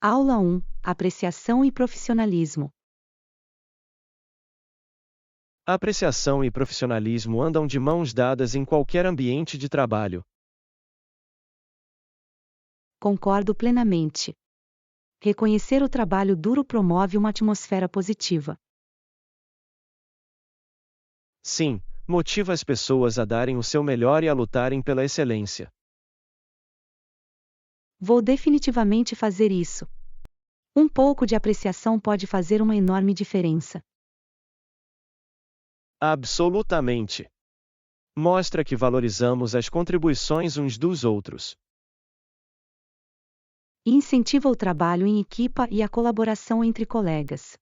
Aula 1: Apreciação e profissionalismo. Apreciação e profissionalismo andam de mãos dadas em qualquer ambiente de trabalho. Concordo plenamente. Reconhecer o trabalho duro promove uma atmosfera positiva. Sim, motiva as pessoas a darem o seu melhor e a lutarem pela excelência. Vou definitivamente fazer isso. Um pouco de apreciação pode fazer uma enorme diferença. Absolutamente. Mostra que valorizamos as contribuições uns dos outros. E incentiva o trabalho em equipa e a colaboração entre colegas.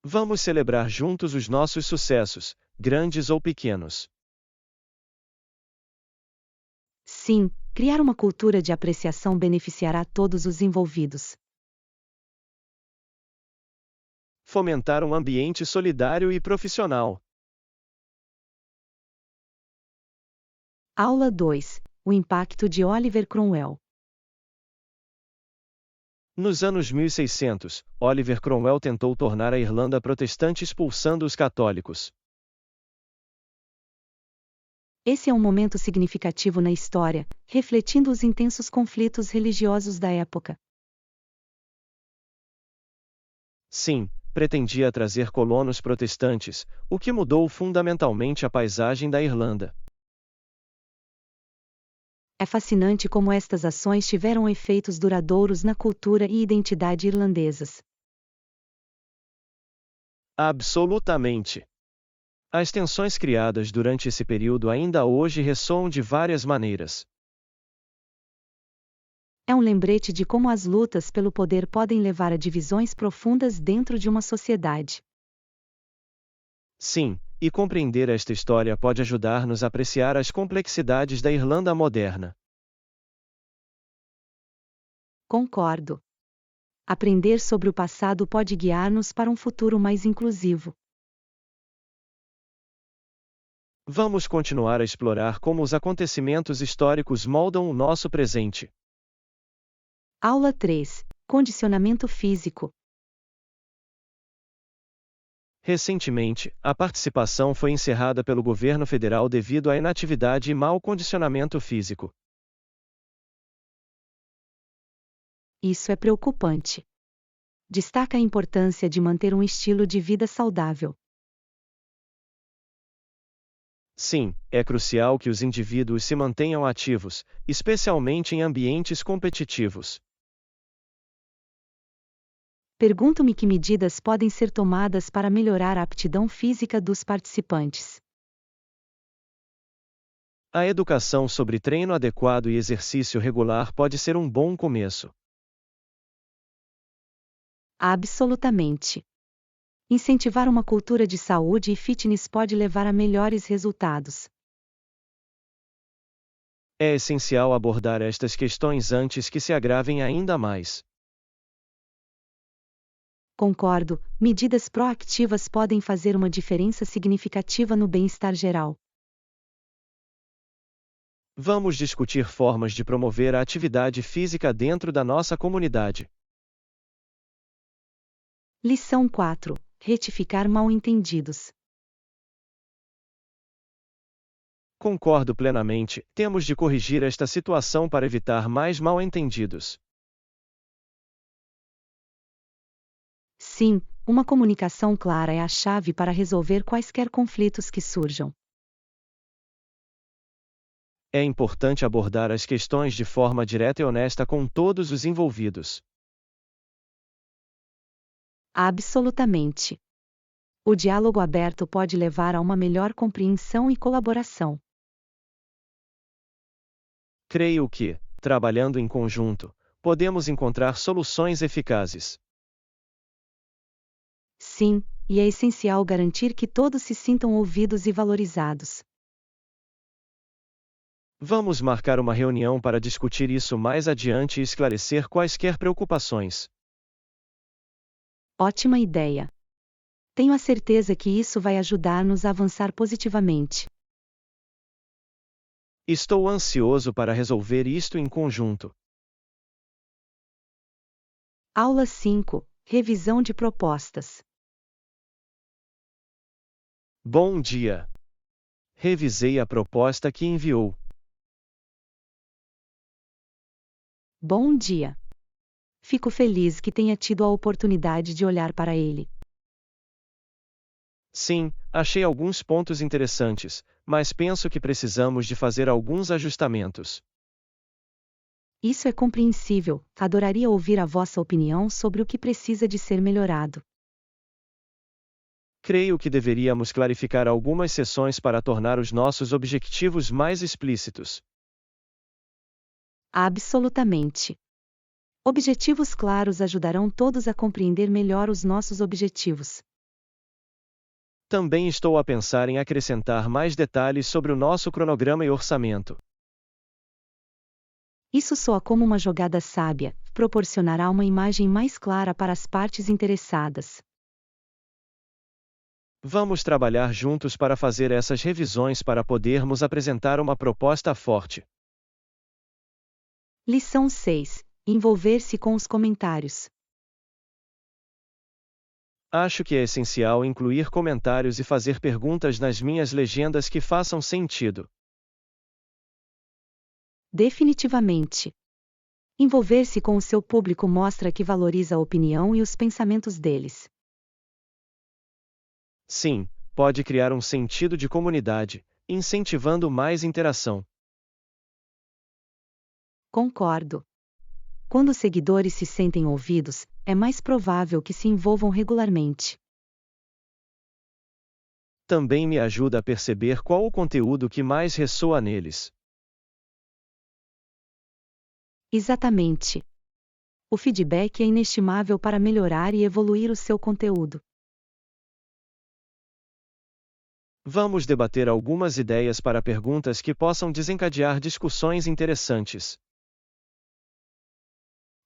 Vamos celebrar juntos os nossos sucessos, grandes ou pequenos. Sim, criar uma cultura de apreciação beneficiará todos os envolvidos. Fomentar um ambiente solidário e profissional. Aula 2: O impacto de Oliver Cromwell. Nos anos 1600, Oliver Cromwell tentou tornar a Irlanda protestante expulsando os católicos. Esse é um momento significativo na história, refletindo os intensos conflitos religiosos da época. Sim, pretendia trazer colonos protestantes, o que mudou fundamentalmente a paisagem da Irlanda. É fascinante como estas ações tiveram efeitos duradouros na cultura e identidade irlandesas. Absolutamente. As tensões criadas durante esse período ainda hoje ressoam de várias maneiras. É um lembrete de como as lutas pelo poder podem levar a divisões profundas dentro de uma sociedade. Sim, e compreender esta história pode ajudar-nos a apreciar as complexidades da Irlanda moderna. Concordo. Aprender sobre o passado pode guiar-nos para um futuro mais inclusivo. Vamos continuar a explorar como os acontecimentos históricos moldam o nosso presente. Aula 3: Condicionamento físico. Recentemente, a participação foi encerrada pelo governo federal devido à inatividade e mau condicionamento físico. Isso é preocupante. Destaca a importância de manter um estilo de vida saudável. Sim, é crucial que os indivíduos se mantenham ativos, especialmente em ambientes competitivos. Pergunto-me que medidas podem ser tomadas para melhorar a aptidão física dos participantes. A educação sobre treino adequado e exercício regular pode ser um bom começo. Absolutamente. Incentivar uma cultura de saúde e fitness pode levar a melhores resultados. É essencial abordar estas questões antes que se agravem ainda mais. Concordo, medidas proativas podem fazer uma diferença significativa no bem-estar geral. Vamos discutir formas de promover a atividade física dentro da nossa comunidade. Lição 4: Retificar mal-entendidos. Concordo plenamente, temos de corrigir esta situação para evitar mais mal-entendidos. Sim, uma comunicação clara é a chave para resolver quaisquer conflitos que surjam. É importante abordar as questões de forma direta e honesta com todos os envolvidos. Absolutamente. O diálogo aberto pode levar a uma melhor compreensão e colaboração. Creio que, trabalhando em conjunto, podemos encontrar soluções eficazes. Sim, e é essencial garantir que todos se sintam ouvidos e valorizados. Vamos marcar uma reunião para discutir isso mais adiante e esclarecer quaisquer preocupações. Ótima ideia. Tenho a certeza que isso vai ajudar-nos a avançar positivamente. Estou ansioso para resolver isto em conjunto. Aula 5. Revisão de propostas. Bom dia. Revisei a proposta que enviou. Bom dia. Fico feliz que tenha tido a oportunidade de olhar para ele. Sim, achei alguns pontos interessantes, mas penso que precisamos de fazer alguns ajustamentos. Isso é compreensível. Adoraria ouvir a vossa opinião sobre o que precisa de ser melhorado. Creio que deveríamos clarificar algumas seções para tornar os nossos objetivos mais explícitos. Absolutamente. Objetivos claros ajudarão todos a compreender melhor os nossos objetivos. Também estou a pensar em acrescentar mais detalhes sobre o nosso cronograma e orçamento. Isso soa como uma jogada sábia, proporcionará uma imagem mais clara para as partes interessadas. Vamos trabalhar juntos para fazer essas revisões para podermos apresentar uma proposta forte. Lição 6. Envolver-se com os comentários. Acho que é essencial incluir comentários e fazer perguntas nas minhas legendas que façam sentido. Definitivamente. Envolver-se com o seu público mostra que valoriza a opinião e os pensamentos deles. Sim, pode criar um sentido de comunidade, incentivando mais interação. Concordo. Quando os seguidores se sentem ouvidos, é mais provável que se envolvam regularmente. Também me ajuda a perceber qual o conteúdo que mais ressoa neles. Exatamente. O feedback é inestimável para melhorar e evoluir o seu conteúdo. Vamos debater algumas ideias para perguntas que possam desencadear discussões interessantes.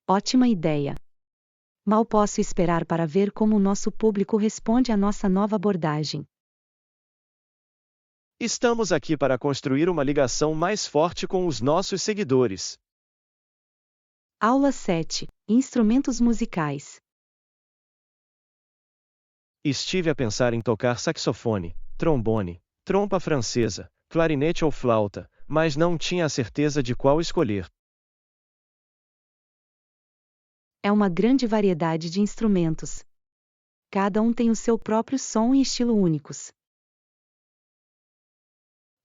Ótima ideia. Mal posso esperar para ver como o nosso público responde à nossa nova abordagem. Estamos aqui para construir uma ligação mais forte com os nossos seguidores. Aula 7. Instrumentos musicais. Estive a pensar em tocar saxofone, trombone, trompa francesa, clarinete ou flauta, mas não tinha a certeza de qual escolher. É uma grande variedade de instrumentos. Cada um tem o seu próprio som e estilo únicos.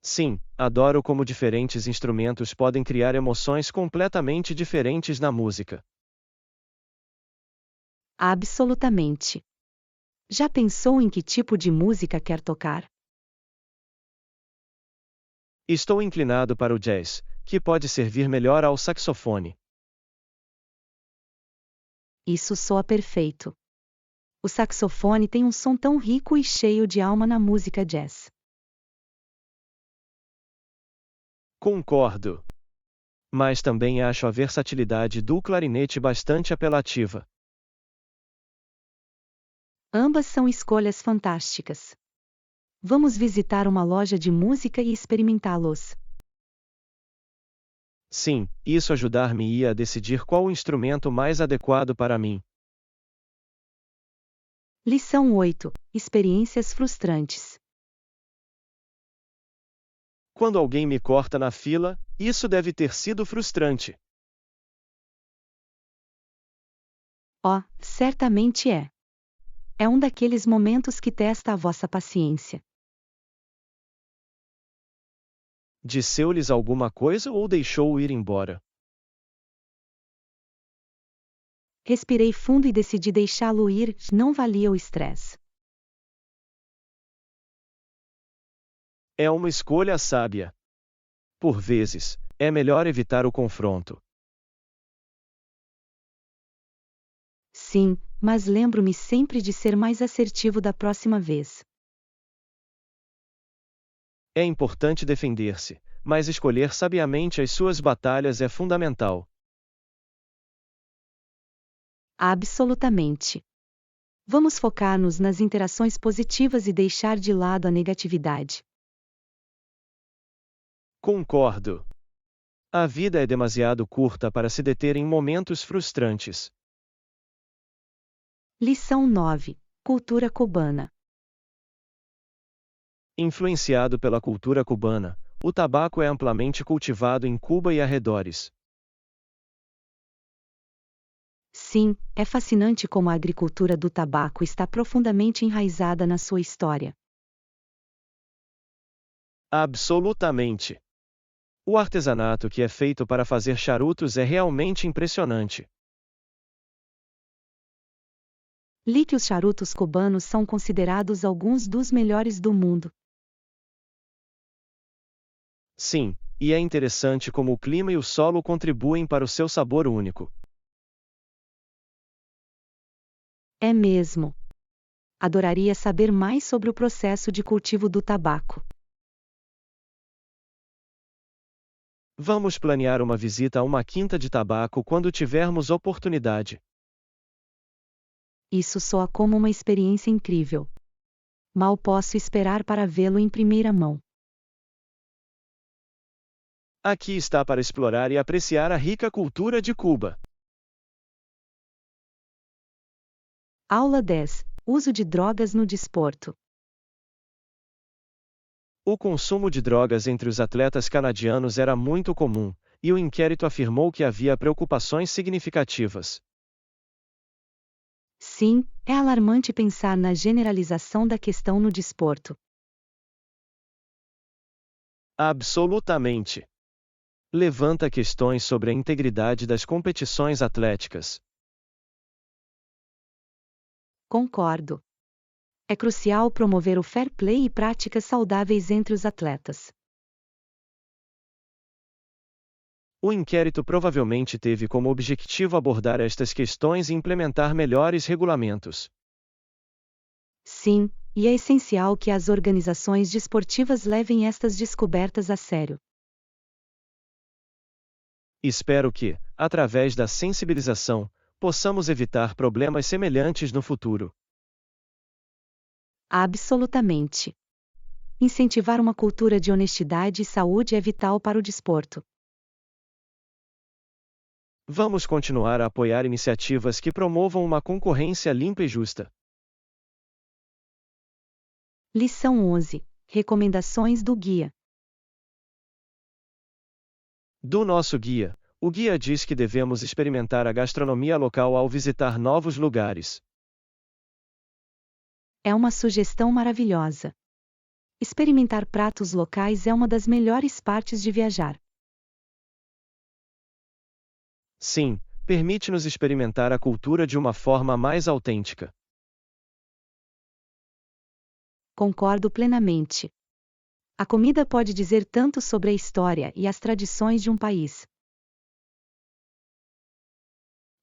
Sim, adoro como diferentes instrumentos podem criar emoções completamente diferentes na música. Absolutamente. Já pensou em que tipo de música quer tocar? Estou inclinado para o jazz, que pode servir melhor ao saxofone. Isso soa perfeito. O saxofone tem um som tão rico e cheio de alma na música jazz. Concordo. Mas também acho a versatilidade do clarinete bastante apelativa. Ambas são escolhas fantásticas. Vamos visitar uma loja de música e experimentá-los. Sim, isso ajudar-me-ia a decidir qual o instrumento mais adequado para mim. Lição 8. Experiências frustrantes. Quando alguém me corta na fila, isso deve ter sido frustrante. Oh, certamente é. É um daqueles momentos que testa a vossa paciência. Disseu-lhes alguma coisa ou deixou-o ir embora? Respirei fundo e decidi deixá-lo ir, não valia o estresse. É uma escolha sábia. Por vezes, é melhor evitar o confronto. Sim, mas lembro-me sempre de ser mais assertivo da próxima vez. É importante defender-se, mas escolher sabiamente as suas batalhas é fundamental. Absolutamente. Vamos focar-nos nas interações positivas e deixar de lado a negatividade. Concordo. A vida é demasiado curta para se deter em momentos frustrantes. Lição 9. Cultura cubana. Influenciado pela cultura cubana, o tabaco é amplamente cultivado em Cuba e arredores. Sim, é fascinante como a agricultura do tabaco está profundamente enraizada na sua história. Absolutamente. O artesanato que é feito para fazer charutos é realmente impressionante. Li que os charutos cubanos são considerados alguns dos melhores do mundo. Sim, e é interessante como o clima e o solo contribuem para o seu sabor único. É mesmo. Adoraria saber mais sobre o processo de cultivo do tabaco. Vamos planear uma visita a uma quinta de tabaco quando tivermos oportunidade. Isso soa como uma experiência incrível. Mal posso esperar para vê-lo em primeira mão. Aqui está para explorar e apreciar a rica cultura de Cuba. Aula 10. Uso de drogas no desporto. O consumo de drogas entre os atletas canadianos era muito comum, e o inquérito afirmou que havia preocupações significativas. Sim, é alarmante pensar na generalização da questão no desporto. Absolutamente. Levanta questões sobre a integridade das competições atléticas. Concordo. É crucial promover o fair play e práticas saudáveis entre os atletas. O inquérito provavelmente teve como objetivo abordar estas questões e implementar melhores regulamentos. Sim, e é essencial que as organizações desportivas levem estas descobertas a sério. Espero que, através da sensibilização, possamos evitar problemas semelhantes no futuro. Absolutamente. Incentivar uma cultura de honestidade e saúde é vital para o desporto. Vamos continuar a apoiar iniciativas que promovam uma concorrência limpa e justa. Lição 11. Recomendações do guia. Do nosso guia, o guia diz que devemos experimentar a gastronomia local ao visitar novos lugares. É uma sugestão maravilhosa. Experimentar pratos locais é uma das melhores partes de viajar. Sim, permite-nos experimentar a cultura de uma forma mais autêntica. Concordo plenamente. A comida pode dizer tanto sobre a história e as tradições de um país.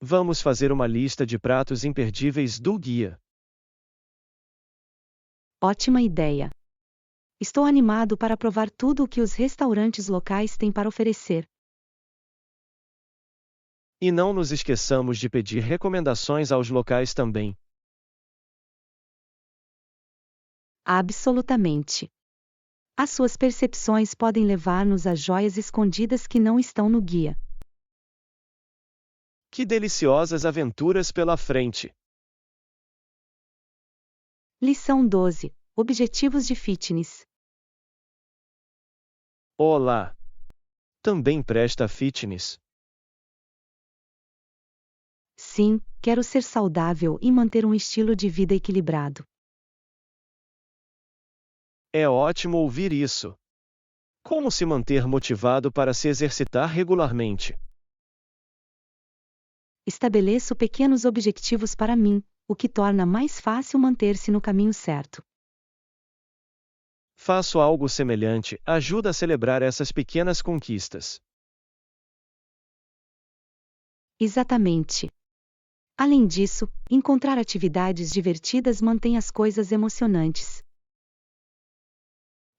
Vamos fazer uma lista de pratos imperdíveis do guia. Ótima ideia. Estou animado para provar tudo o que os restaurantes locais têm para oferecer. E não nos esqueçamos de pedir recomendações aos locais também. Absolutamente. As suas percepções podem levar-nos a joias escondidas que não estão no guia. Que deliciosas aventuras pela frente! Lição 12. Objetivos de fitness. Olá! Também presta fitness. Sim, quero ser saudável e manter um estilo de vida equilibrado. É ótimo ouvir isso. Como se manter motivado para se exercitar regularmente? Estabeleço pequenos objetivos para mim, o que torna mais fácil manter-se no caminho certo. Faço algo semelhante, ajuda a celebrar essas pequenas conquistas. Exatamente. Além disso, encontrar atividades divertidas mantém as coisas emocionantes.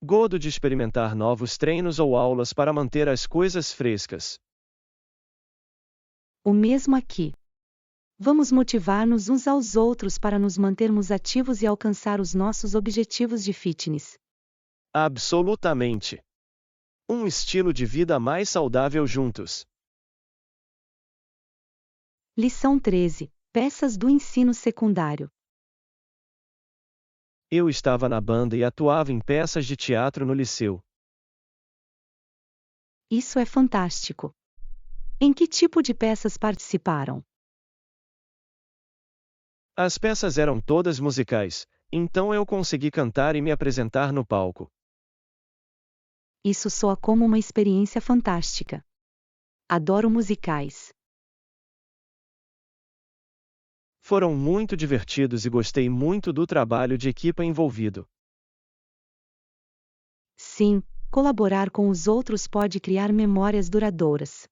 Gosto de experimentar novos treinos ou aulas para manter as coisas frescas. O mesmo aqui. Vamos motivar-nos uns aos outros para nos mantermos ativos e alcançar os nossos objetivos de fitness. Absolutamente. Um estilo de vida mais saudável juntos. Lição 13. Peças do ensino secundário. Eu estava na banda e atuava em peças de teatro no liceu. Isso é fantástico. Em que tipo de peças participaram? As peças eram todas musicais, então eu consegui cantar e me apresentar no palco. Isso soa como uma experiência fantástica. Adoro musicais. Foram muito divertidos e gostei muito do trabalho de equipa envolvido. Sim, colaborar com os outros pode criar memórias duradouras.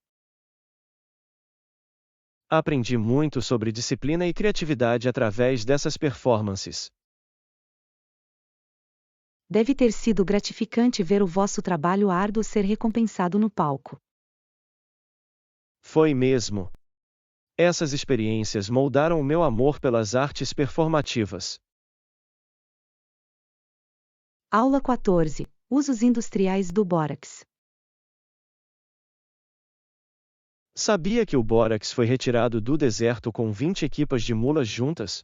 Aprendi muito sobre disciplina e criatividade através dessas performances. Deve ter sido gratificante ver o vosso trabalho árduo ser recompensado no palco. Foi mesmo. Essas experiências moldaram o meu amor pelas artes performativas. Aula 14. Usos industriais do bórax. Sabia que o bórax foi retirado do deserto com 20 equipas de mulas juntas?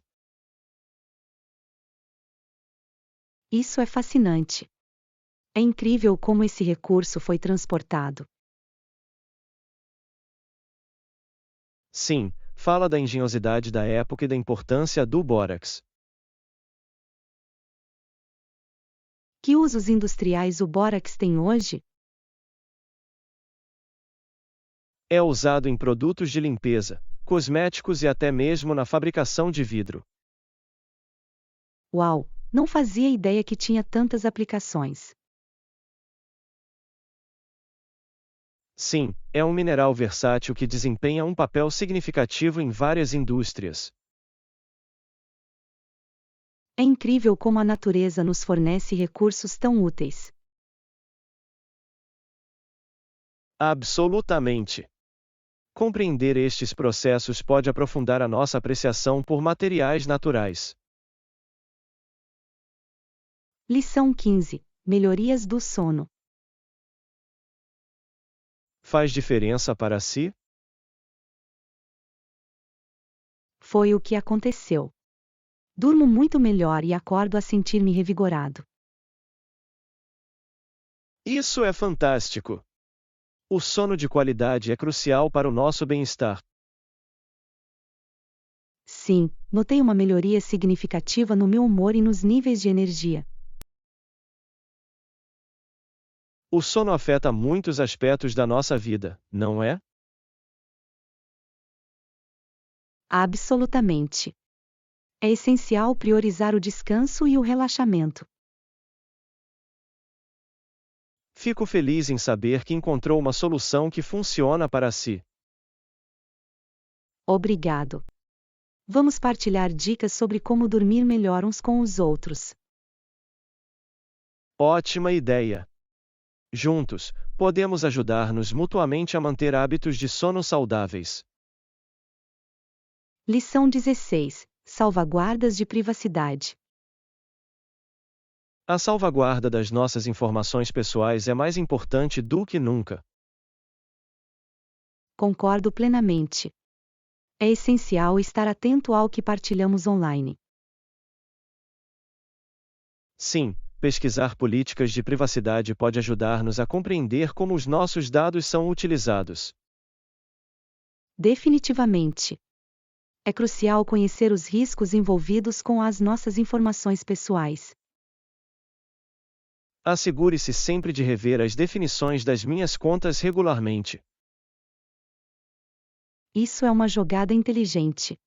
Isso é fascinante. É incrível como esse recurso foi transportado. Sim, fala da engenhosidade da época e da importância do bórax. Que usos industriais o bórax tem hoje? É usado em produtos de limpeza, cosméticos e até mesmo na fabricação de vidro. Uau, não fazia ideia que tinha tantas aplicações. Sim, é um mineral versátil que desempenha um papel significativo em várias indústrias. É incrível como a natureza nos fornece recursos tão úteis. Absolutamente. Compreender estes processos pode aprofundar a nossa apreciação por materiais naturais. Lição 15. Melhorias do sono. Faz diferença para si? Foi o que aconteceu. Durmo muito melhor e acordo a sentir-me revigorado. Isso é fantástico! O sono de qualidade é crucial para o nosso bem-estar. Sim, notei uma melhoria significativa no meu humor e nos níveis de energia. O sono afeta muitos aspectos da nossa vida, não é? Absolutamente. É essencial priorizar o descanso e o relaxamento. Fico feliz em saber que encontrou uma solução que funciona para si. Obrigado. Vamos partilhar dicas sobre como dormir melhor uns com os outros. Ótima ideia! Juntos, podemos ajudar-nos mutuamente a manter hábitos de sono saudáveis. Lição 16. Salvaguardas de privacidade. A salvaguarda das nossas informações pessoais é mais importante do que nunca. Concordo plenamente. É essencial estar atento ao que partilhamos online. Sim, pesquisar políticas de privacidade pode ajudar-nos a compreender como os nossos dados são utilizados. Definitivamente. É crucial conhecer os riscos envolvidos com as nossas informações pessoais. Assegure-se sempre de rever as definições das minhas contas regularmente. Isso é uma jogada inteligente.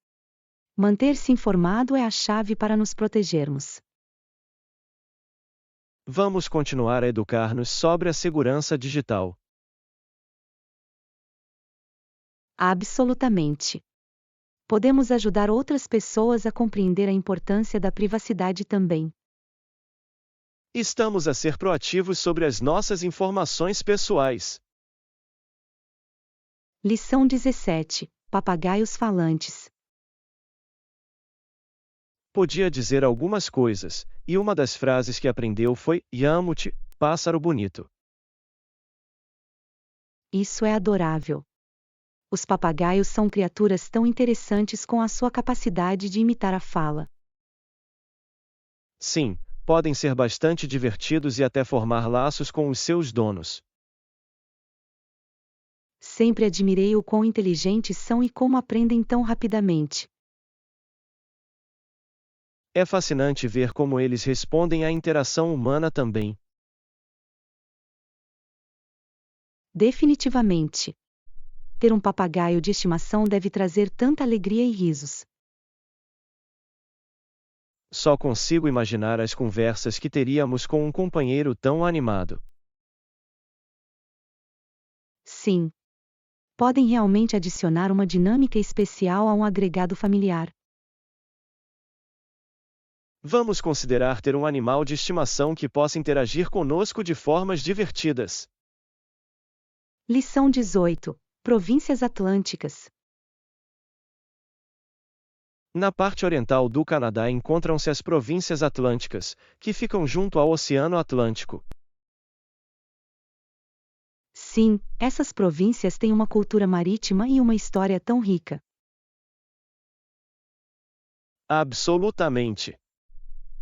Manter-se informado é a chave para nos protegermos. Vamos continuar a educar-nos sobre a segurança digital. Absolutamente. Podemos ajudar outras pessoas a compreender a importância da privacidade também. Estamos a ser proativos sobre as nossas informações pessoais. Lição 17. Papagaios falantes. Podia dizer algumas coisas, e uma das frases que aprendeu foi: "Amo-te, pássaro bonito". Isso é adorável. Os papagaios são criaturas tão interessantes com a sua capacidade de imitar a fala. Sim, podem ser bastante divertidos e até formar laços com os seus donos. Sempre admirei o quão inteligentes são e como aprendem tão rapidamente. É fascinante ver como eles respondem à interação humana também. Definitivamente. Ter um papagaio de estimação deve trazer tanta alegria e risos. Só consigo imaginar as conversas que teríamos com um companheiro tão animado. Sim. Podem realmente adicionar uma dinâmica especial a um agregado familiar. Vamos considerar ter um animal de estimação que possa interagir conosco de formas divertidas. Lição 18. Províncias Atlânticas. Na parte oriental do Canadá encontram-se as Províncias Atlânticas, que ficam junto ao Oceano Atlântico. Sim, essas províncias têm uma cultura marítima e uma história tão rica. Absolutamente.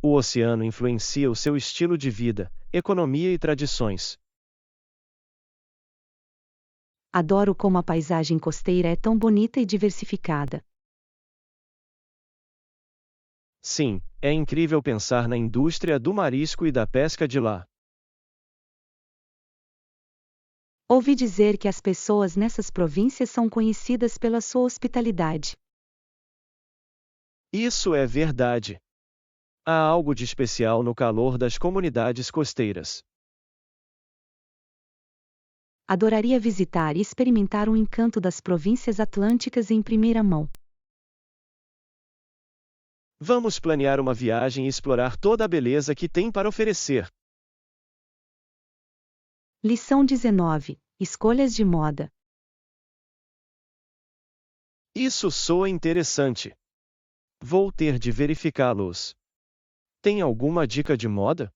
O oceano influencia o seu estilo de vida, economia e tradições. Adoro como a paisagem costeira é tão bonita e diversificada. Sim, é incrível pensar na indústria do marisco e da pesca de lá. Ouvi dizer que as pessoas nessas províncias são conhecidas pela sua hospitalidade. Isso é verdade. Há algo de especial no calor das comunidades costeiras. Adoraria visitar e experimentar o encanto das províncias atlânticas em primeira mão. Vamos planear uma viagem e explorar toda a beleza que tem para oferecer. Lição 19. Escolhas de moda. Isso soa interessante. Vou ter de verificá-los. Tem alguma dica de moda?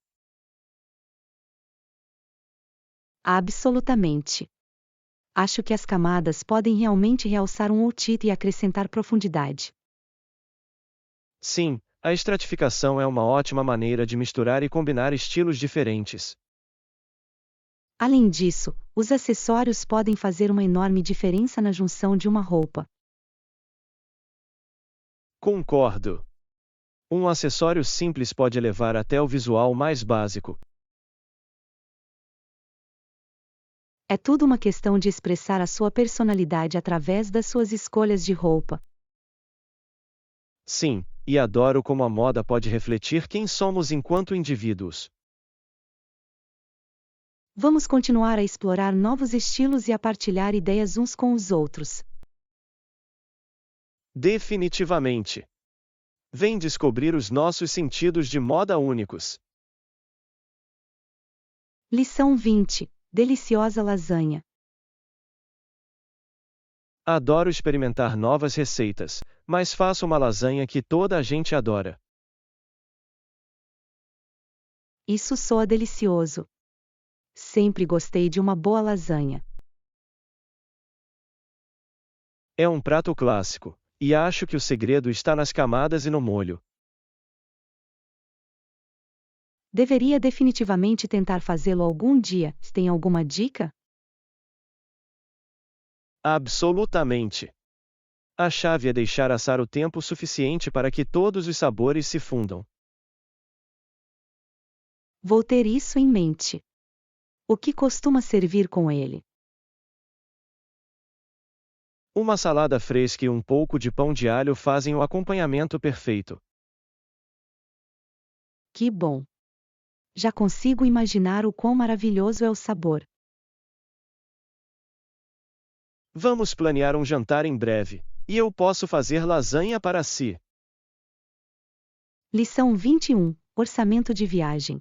Absolutamente. Acho que as camadas podem realmente realçar um outfit e acrescentar profundidade. Sim, a estratificação é uma ótima maneira de misturar e combinar estilos diferentes. Além disso, os acessórios podem fazer uma enorme diferença na junção de uma roupa. Concordo. Um acessório simples pode elevar até o visual mais básico. É tudo uma questão de expressar a sua personalidade através das suas escolhas de roupa. Sim, e adoro como a moda pode refletir quem somos enquanto indivíduos. Vamos continuar a explorar novos estilos e a partilhar ideias uns com os outros. Definitivamente. Vem descobrir os nossos sentidos de moda únicos. Lição 20. Deliciosa lasanha. Adoro experimentar novas receitas, mas faço uma lasanha que toda a gente adora. Isso soa delicioso. Sempre gostei de uma boa lasanha. É um prato clássico, e acho que o segredo está nas camadas e no molho. Deveria definitivamente tentar fazê-lo algum dia. Tem alguma dica? Absolutamente. A chave é deixar assar o tempo suficiente para que todos os sabores se fundam. Vou ter isso em mente. O que costuma servir com ele? Uma salada fresca e um pouco de pão de alho fazem o acompanhamento perfeito. Que bom! Já consigo imaginar o quão maravilhoso é o sabor. Vamos planear um jantar em breve, e eu posso fazer lasanha para si. Lição 21. Orçamento de viagem.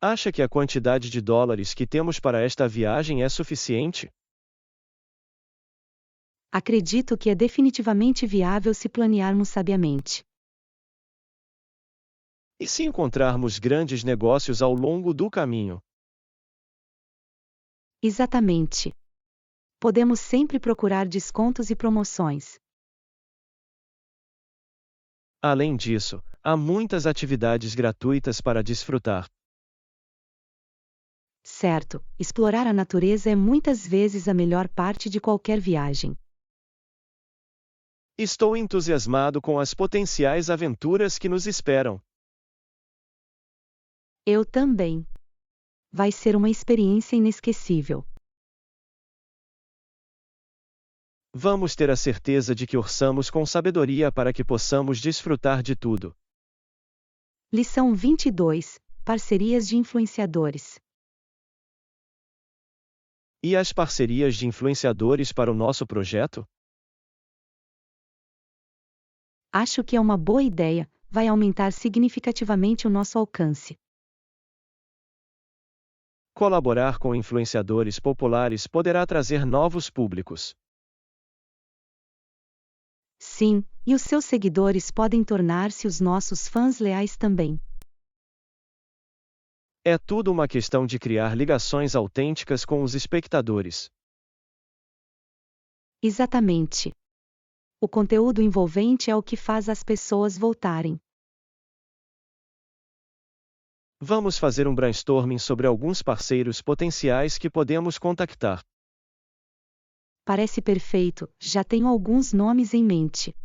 Acha que a quantidade de dólares que temos para esta viagem é suficiente? Acredito que é definitivamente viável se planearmos sabiamente. E se encontrarmos grandes negócios ao longo do caminho? Exatamente. Podemos sempre procurar descontos e promoções. Além disso, há muitas atividades gratuitas para desfrutar. Certo, explorar a natureza é muitas vezes a melhor parte de qualquer viagem. Estou entusiasmado com as potenciais aventuras que nos esperam. Eu também. Vai ser uma experiência inesquecível. Vamos ter a certeza de que orçamos com sabedoria para que possamos desfrutar de tudo. Lição 22. Parcerias de influenciadores. E as parcerias de influenciadores para o nosso projeto? Acho que é uma boa ideia, vai aumentar significativamente o nosso alcance. Colaborar com influenciadores populares poderá trazer novos públicos. Sim, e os seus seguidores podem tornar-se os nossos fãs leais também. É tudo uma questão de criar ligações autênticas com os espectadores. Exatamente. O conteúdo envolvente é o que faz as pessoas voltarem. Vamos fazer um brainstorming sobre alguns parceiros potenciais que podemos contactar. Parece perfeito, já tenho alguns nomes em mente.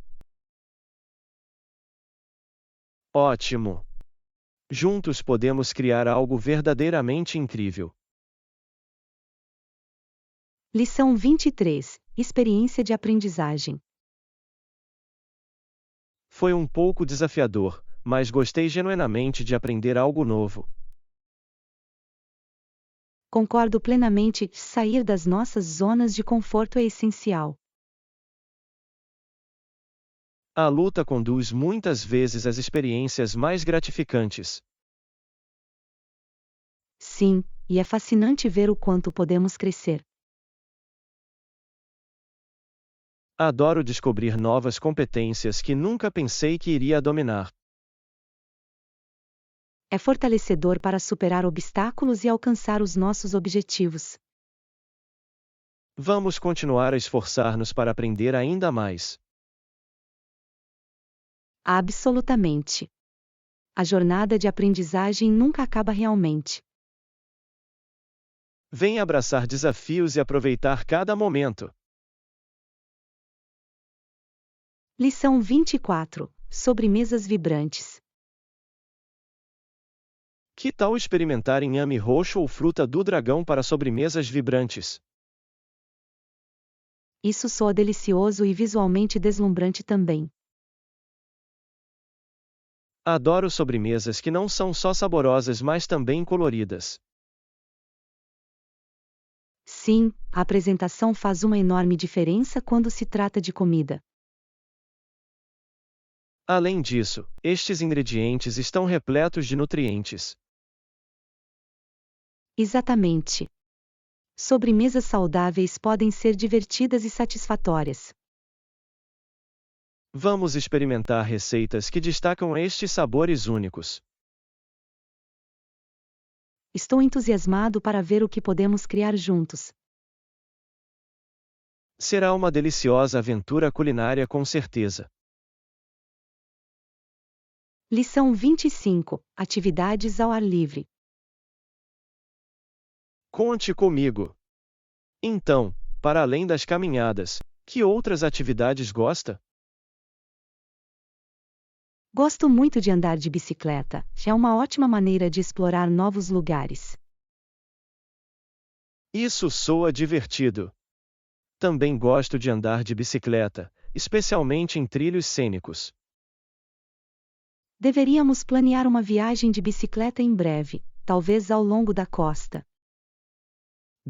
Ótimo! Juntos podemos criar algo verdadeiramente incrível. Lição 23. Experiência de aprendizagem. Foi um pouco desafiador, mas gostei genuinamente de aprender algo novo. Concordo plenamente, sair das nossas zonas de conforto é essencial. A luta conduz muitas vezes às experiências mais gratificantes. Sim, e é fascinante ver o quanto podemos crescer. Adoro descobrir novas competências que nunca pensei que iria dominar. É fortalecedor para superar obstáculos e alcançar os nossos objetivos. Vamos continuar a esforçar-nos para aprender ainda mais. Absolutamente. A jornada de aprendizagem nunca acaba realmente. Venha abraçar desafios e aproveitar cada momento. Lição 24. Sobremesas vibrantes. Que tal experimentar inhame roxo ou fruta do dragão para sobremesas vibrantes? Isso soa delicioso e visualmente deslumbrante também. Adoro sobremesas que não são só saborosas, mas também coloridas. Sim, a apresentação faz uma enorme diferença quando se trata de comida. Além disso, estes ingredientes estão repletos de nutrientes. Exatamente. Sobremesas saudáveis podem ser divertidas e satisfatórias. Vamos experimentar receitas que destacam estes sabores únicos. Estou entusiasmado para ver o que podemos criar juntos. Será uma deliciosa aventura culinária com certeza. Lição 25. Atividades ao ar livre. Conte comigo. Então, para além das caminhadas, que outras atividades gosta? Gosto muito de andar de bicicleta, é uma ótima maneira de explorar novos lugares. Isso soa divertido. Também gosto de andar de bicicleta, especialmente em trilhos cênicos. Deveríamos planear uma viagem de bicicleta em breve, talvez ao longo da costa.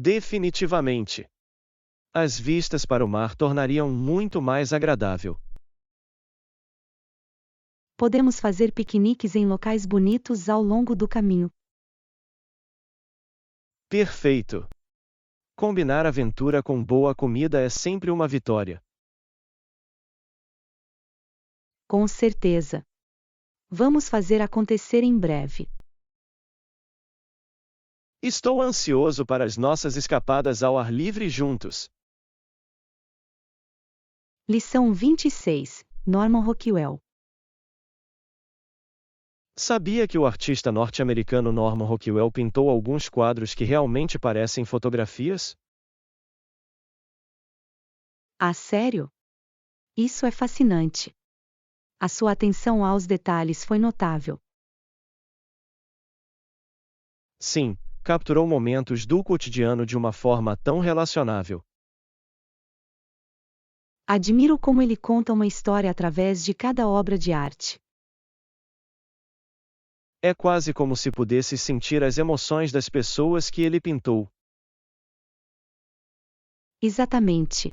Definitivamente. As vistas para o mar tornariam muito mais agradável. Podemos fazer piqueniques em locais bonitos ao longo do caminho. Perfeito. Combinar aventura com boa comida é sempre uma vitória. Com certeza. Vamos fazer acontecer em breve. Estou ansioso para as nossas escapadas ao ar livre juntos. Lição 26. Norman Rockwell. Sabia que o artista norte-americano Norman Rockwell pintou alguns quadros que realmente parecem fotografias? Ah, sério? Isso é fascinante. A sua atenção aos detalhes foi notável. Sim, capturou momentos do cotidiano de uma forma tão relacionável. Admiro como ele conta uma história através de cada obra de arte. É quase como se pudesse sentir as emoções das pessoas que ele pintou. Exatamente.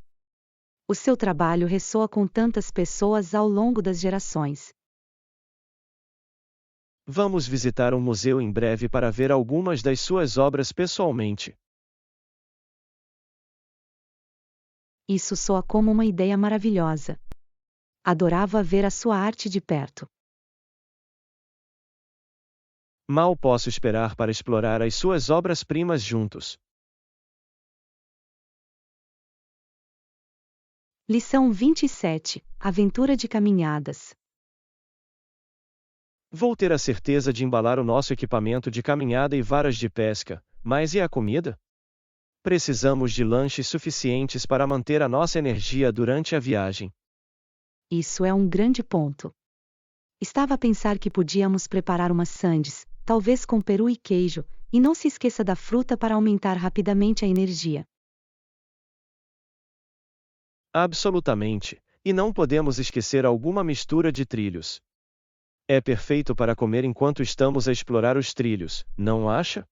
O seu trabalho ressoa com tantas pessoas ao longo das gerações. Vamos visitar um museu em breve para ver algumas das suas obras pessoalmente. Isso soa como uma ideia maravilhosa. Adorava ver a sua arte de perto. Mal posso esperar para explorar as suas obras-primas juntos. Lição 27. Aventura de caminhadas. Vou ter a certeza de embalar o nosso equipamento de caminhada e varas de pesca, mas e a comida? Precisamos de lanches suficientes para manter a nossa energia durante a viagem. Isso é um grande ponto. Estava a pensar que podíamos preparar umas sandes, talvez com peru e queijo, e não se esqueça da fruta para aumentar rapidamente a energia. Absolutamente, e não podemos esquecer alguma mistura de trilhos. É perfeito para comer enquanto estamos a explorar os trilhos, não acha?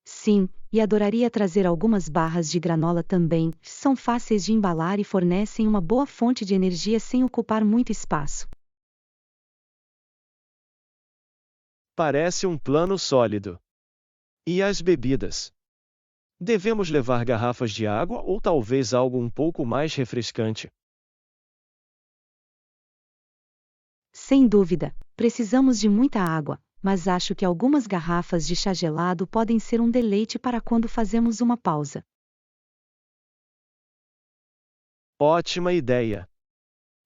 Sim, e adoraria trazer algumas barras de granola também, são fáceis de embalar e fornecem uma boa fonte de energia sem ocupar muito espaço. Parece um plano sólido. E as bebidas? Devemos levar garrafas de água ou talvez algo um pouco mais refrescante? Sem dúvida, precisamos de muita água, mas acho que algumas garrafas de chá gelado podem ser um deleite para quando fazemos uma pausa. Ótima ideia!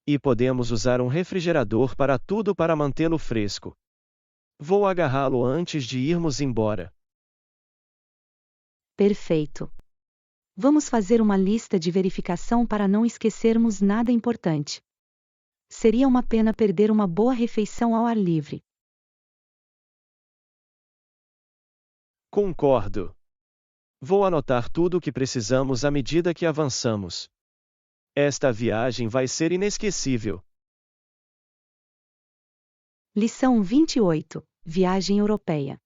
E podemos usar um refrigerador para tudo para mantê-lo fresco. Vou agarrá-lo antes de irmos embora. Perfeito. Vamos fazer uma lista de verificação para não esquecermos nada importante. Seria uma pena perder uma boa refeição ao ar livre. Concordo. Vou anotar tudo o que precisamos à medida que avançamos. Esta viagem vai ser inesquecível. Lição 28. Viagem europeia.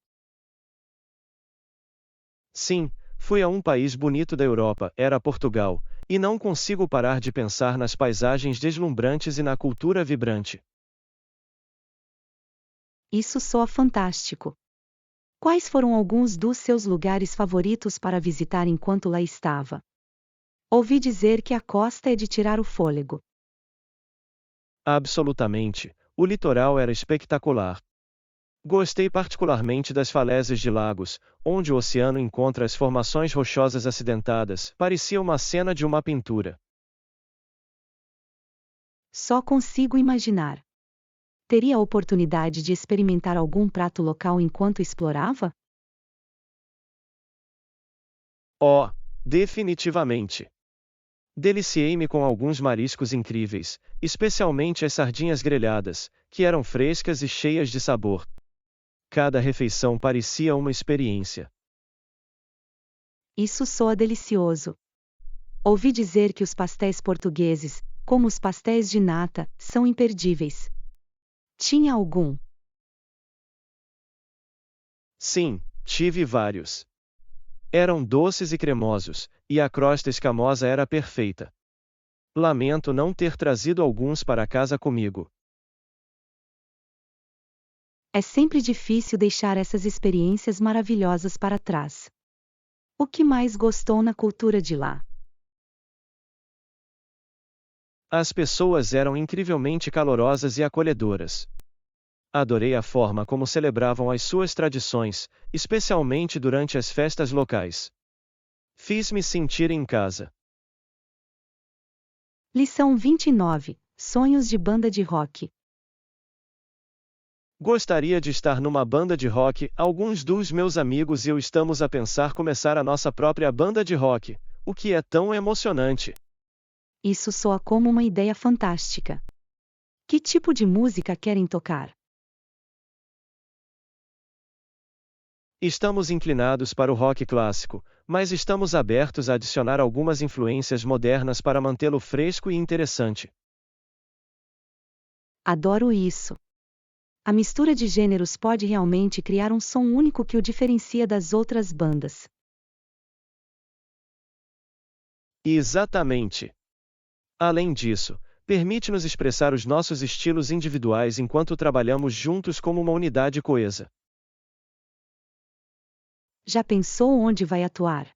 Sim, fui a um país bonito da Europa, era Portugal, e não consigo parar de pensar nas paisagens deslumbrantes e na cultura vibrante. Isso soa fantástico. Quais foram alguns dos seus lugares favoritos para visitar enquanto lá estava? Ouvi dizer que a costa é de tirar o fôlego. Absolutamente, o litoral era espetacular. Gostei particularmente das falésias de lagos, onde o oceano encontra as formações rochosas acidentadas, parecia uma cena de uma pintura. Só consigo imaginar. Teria a oportunidade de experimentar algum prato local enquanto explorava? Oh, definitivamente! Deliciei-me com alguns mariscos incríveis, especialmente as sardinhas grelhadas, que eram frescas e cheias de sabor. Cada refeição parecia uma experiência. Isso soa delicioso. Ouvi dizer que os pastéis portugueses, como os pastéis de nata, são imperdíveis. Tinha algum? Sim, tive vários. Eram doces e cremosos, e a crosta escamosa era perfeita. Lamento não ter trazido alguns para casa comigo. É sempre difícil deixar essas experiências maravilhosas para trás. O que mais gostou na cultura de lá? As pessoas eram incrivelmente calorosas e acolhedoras. Adorei a forma como celebravam as suas tradições, especialmente durante as festas locais. Fiz-me sentir em casa. Lição 29. Sonhos de banda de rock. Gostaria de estar numa banda de rock. Alguns dos meus amigos e eu estamos a pensar começar a nossa própria banda de rock, o que é tão emocionante. Isso soa como uma ideia fantástica. Que tipo de música querem tocar? Estamos inclinados para o rock clássico, mas estamos abertos a adicionar algumas influências modernas para mantê-lo fresco e interessante. Adoro isso. A mistura de gêneros pode realmente criar um som único que o diferencia das outras bandas. Exatamente. Além disso, permite-nos expressar os nossos estilos individuais enquanto trabalhamos juntos como uma unidade coesa. Já pensou onde vai atuar?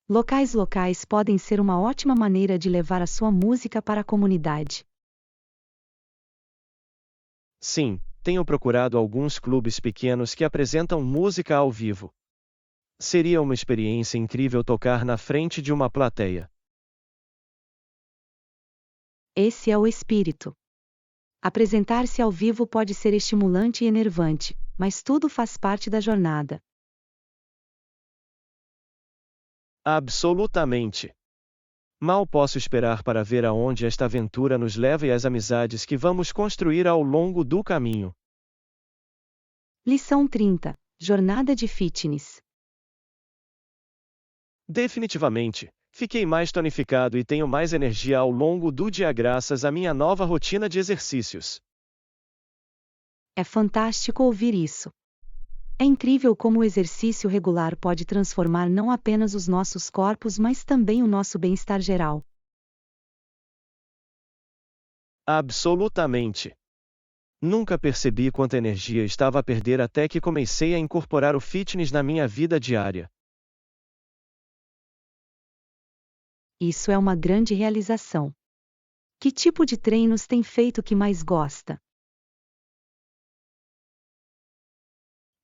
Locais podem ser uma ótima maneira de levar a sua música para a comunidade. Sim, tenho procurado alguns clubes pequenos que apresentam música ao vivo. Seria uma experiência incrível tocar na frente de uma plateia. Esse é o espírito. Apresentar-se ao vivo pode ser estimulante e enervante, mas tudo faz parte da jornada. Absolutamente. Mal posso esperar para ver aonde esta aventura nos leva e as amizades que vamos construir ao longo do caminho. Lição 30. Jornada de fitness. Definitivamente, fiquei mais tonificado e tenho mais energia ao longo do dia graças à minha nova rotina de exercícios. É fantástico ouvir isso. É incrível como o exercício regular pode transformar não apenas os nossos corpos, mas também o nosso bem-estar geral. Absolutamente. Nunca percebi quanta energia estava a perder até que comecei a incorporar o fitness na minha vida diária. Isso é uma grande realização. Que tipo de treinos tem feito que mais gosta?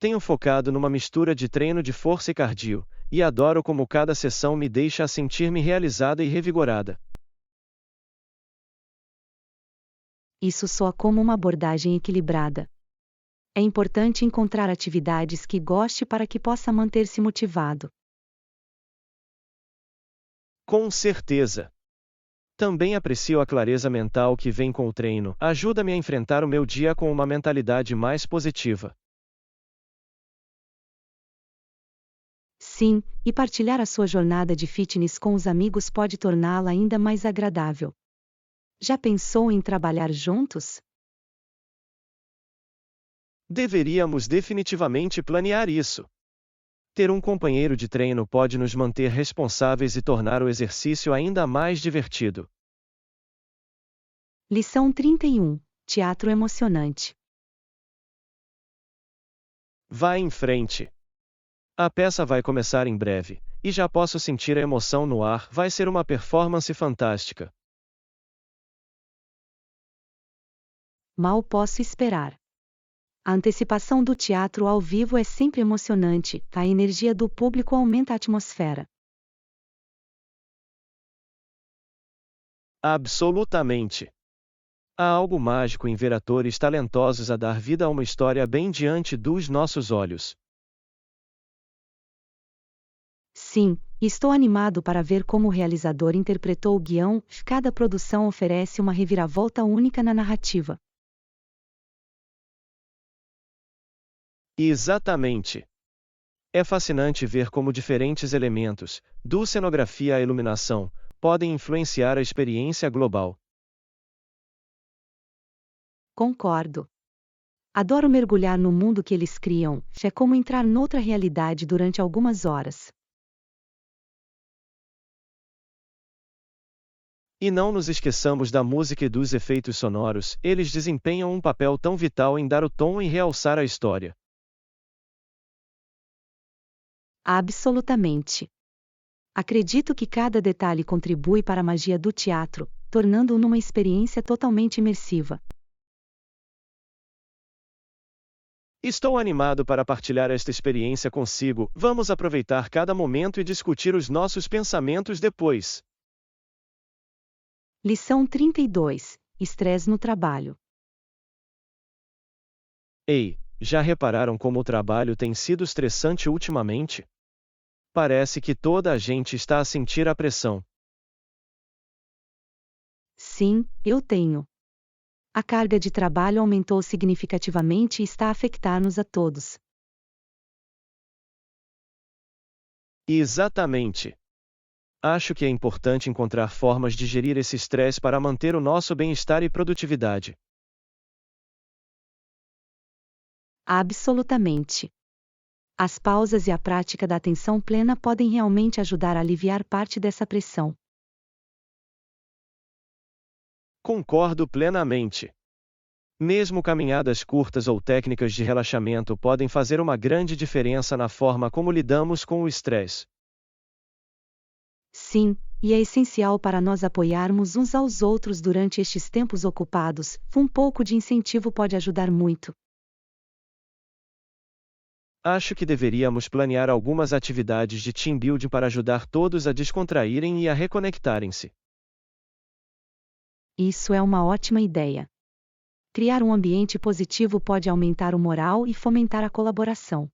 Tenho focado numa mistura de treino de força e cardio, e adoro como cada sessão me deixa sentir-me realizada e revigorada. Isso soa como uma abordagem equilibrada. É importante encontrar atividades que goste para que possa manter-se motivado. Com certeza. Também aprecio a clareza mental que vem com o treino, ajuda-me a enfrentar o meu dia com uma mentalidade mais positiva. Sim, e partilhar a sua jornada de fitness com os amigos pode torná-la ainda mais agradável. Já pensou em trabalhar juntos? Deveríamos definitivamente planear isso. Ter um companheiro de treino pode nos manter responsáveis e tornar o exercício ainda mais divertido. Lição 31. Teatro emocionante. Vá em frente. A peça vai começar em breve, e já posso sentir a emoção no ar. Vai ser uma performance fantástica. Mal posso esperar. A antecipação do teatro ao vivo é sempre emocionante, a energia do público aumenta a atmosfera. Absolutamente. Há algo mágico em ver atores talentosos a dar vida a uma história bem diante dos nossos olhos. Sim, estou animado para ver como o realizador interpretou o guião. Cada produção oferece uma reviravolta única na narrativa. Exatamente. É fascinante ver como diferentes elementos, do cenografia à iluminação, podem influenciar a experiência global. Concordo. Adoro mergulhar no mundo que eles criam, é como entrar noutra realidade durante algumas horas. E não nos esqueçamos da música e dos efeitos sonoros, eles desempenham um papel tão vital em dar o tom e realçar a história. Absolutamente. Acredito que cada detalhe contribui para a magia do teatro, tornando-o numa experiência totalmente imersiva. Estou animado para partilhar esta experiência consigo. Vamos aproveitar cada momento e discutir os nossos pensamentos depois. Lição 32. Estresse no trabalho. Ei, já repararam como o trabalho tem sido estressante ultimamente? Parece que toda a gente está a sentir a pressão. Sim, eu tenho. A carga de trabalho aumentou significativamente e está a afetar-nos a todos. Exatamente. Acho que é importante encontrar formas de gerir esse estresse para manter o nosso bem-estar e produtividade. Absolutamente. As pausas e a prática da atenção plena podem realmente ajudar a aliviar parte dessa pressão. Concordo plenamente. Mesmo caminhadas curtas ou técnicas de relaxamento podem fazer uma grande diferença na forma como lidamos com o estresse. Sim, e é essencial para nós apoiarmos uns aos outros durante estes tempos ocupados. Um pouco de incentivo pode ajudar muito. Acho que deveríamos planear algumas atividades de team building para ajudar todos a descontraírem e a reconectarem-se. Isso é uma ótima ideia. Criar um ambiente positivo pode aumentar o moral e fomentar a colaboração.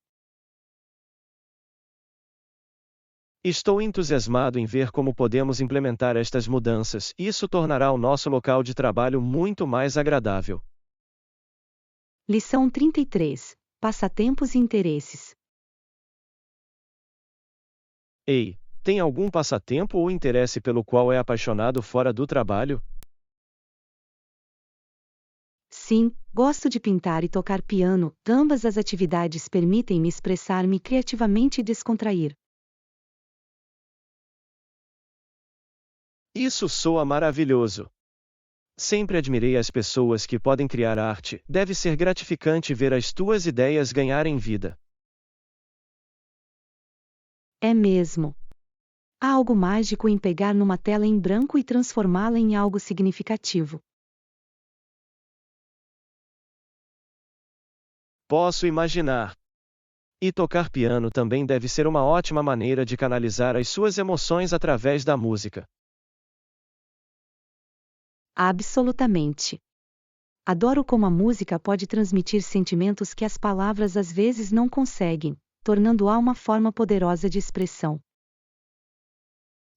Estou entusiasmado em ver como podemos implementar estas mudanças, e isso tornará o nosso local de trabalho muito mais agradável. Lição 33. Passatempos e interesses. Ei, tem algum passatempo ou interesse pelo qual é apaixonado fora do trabalho? Sim, gosto de pintar e tocar piano. Ambas as atividades permitem-me expressar-me criativamente e descontrair. Isso soa maravilhoso. Sempre admirei as pessoas que podem criar arte, deve ser gratificante ver as tuas ideias ganharem vida. É mesmo. Há algo mágico em pegar numa tela em branco e transformá-la em algo significativo. Posso imaginar. E tocar piano também deve ser uma ótima maneira de canalizar as suas emoções através da música. Absolutamente. Adoro como a música pode transmitir sentimentos que as palavras às vezes não conseguem, tornando-a uma forma poderosa de expressão.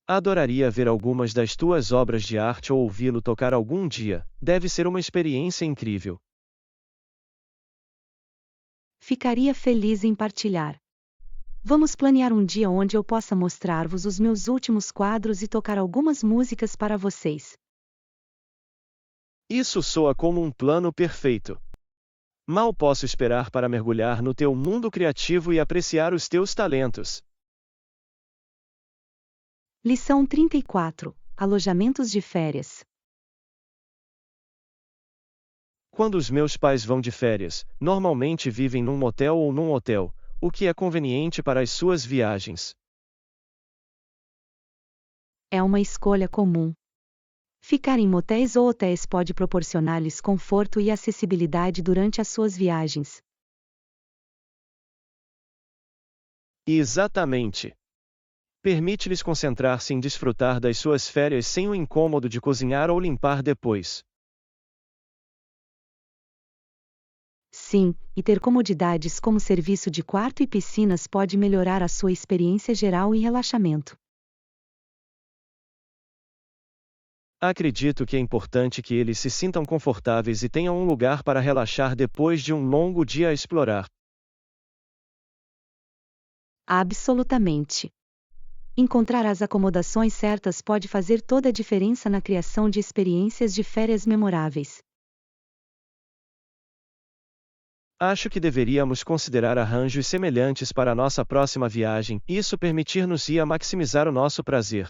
Adoraria ver algumas das tuas obras de arte ou ouvi-lo tocar algum dia, deve ser uma experiência incrível. Ficaria feliz em partilhar. Vamos planear um dia onde eu possa mostrar-vos os meus últimos quadros e tocar algumas músicas para vocês. Isso soa como um plano perfeito. Mal posso esperar para mergulhar no teu mundo criativo e apreciar os teus talentos. Lição 34. Alojamentos de férias. Quando os meus pais vão de férias, normalmente vivem num motel ou num hotel, o que é conveniente para as suas viagens. É uma escolha comum. Ficar em motéis ou hotéis pode proporcionar-lhes conforto e acessibilidade durante as suas viagens. Exatamente. Permite-lhes concentrar-se em desfrutar das suas férias sem o incômodo de cozinhar ou limpar depois. Sim, e ter comodidades como serviço de quarto e piscinas pode melhorar a sua experiência geral e relaxamento. Acredito que é importante que eles se sintam confortáveis e tenham um lugar para relaxar depois de um longo dia a explorar. Absolutamente. Encontrar as acomodações certas pode fazer toda a diferença na criação de experiências de férias memoráveis. Acho que deveríamos considerar arranjos semelhantes para a nossa próxima viagem, isso permitir-nos ir a maximizar o nosso prazer.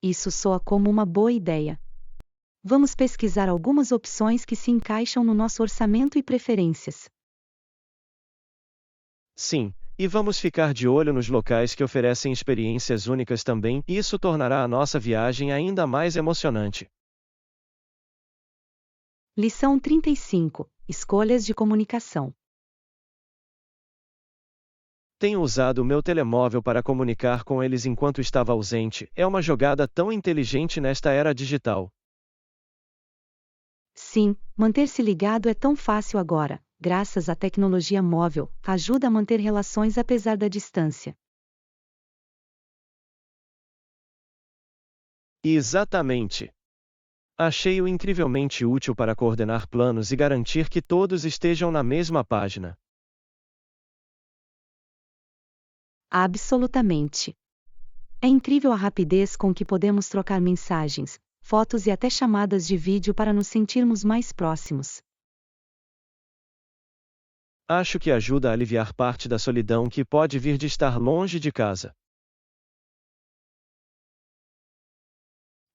Isso soa como uma boa ideia. Vamos pesquisar algumas opções que se encaixam no nosso orçamento e preferências. Sim, e vamos ficar de olho nos locais que oferecem experiências únicas também, isso tornará a nossa viagem ainda mais emocionante. Lição 35. Escolhas de comunicação. Tenho usado o meu telemóvel para comunicar com eles enquanto estava ausente. É uma jogada tão inteligente nesta era digital. Sim, manter-se ligado é tão fácil agora, graças à tecnologia móvel, ajuda a manter relações apesar da distância. Exatamente. Achei-o incrivelmente útil para coordenar planos e garantir que todos estejam na mesma página. Absolutamente. É incrível a rapidez com que podemos trocar mensagens, fotos e até chamadas de vídeo para nos sentirmos mais próximos. Acho que ajuda a aliviar parte da solidão que pode vir de estar longe de casa.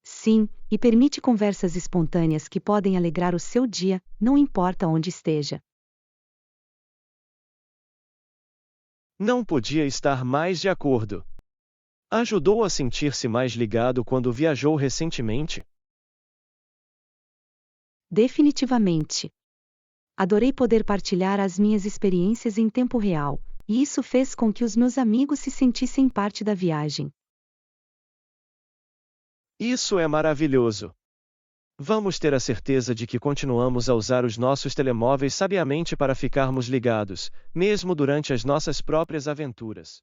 Sim, e permite conversas espontâneas que podem alegrar o seu dia, não importa onde esteja. Não podia estar mais de acordo. Ajudou a sentir-se mais ligado quando viajou recentemente? Definitivamente. Adorei poder partilhar as minhas experiências em tempo real, e isso fez com que os meus amigos se sentissem parte da viagem. Isso é maravilhoso. Vamos ter a certeza de que continuamos a usar os nossos telemóveis sabiamente para ficarmos ligados, mesmo durante as nossas próprias aventuras.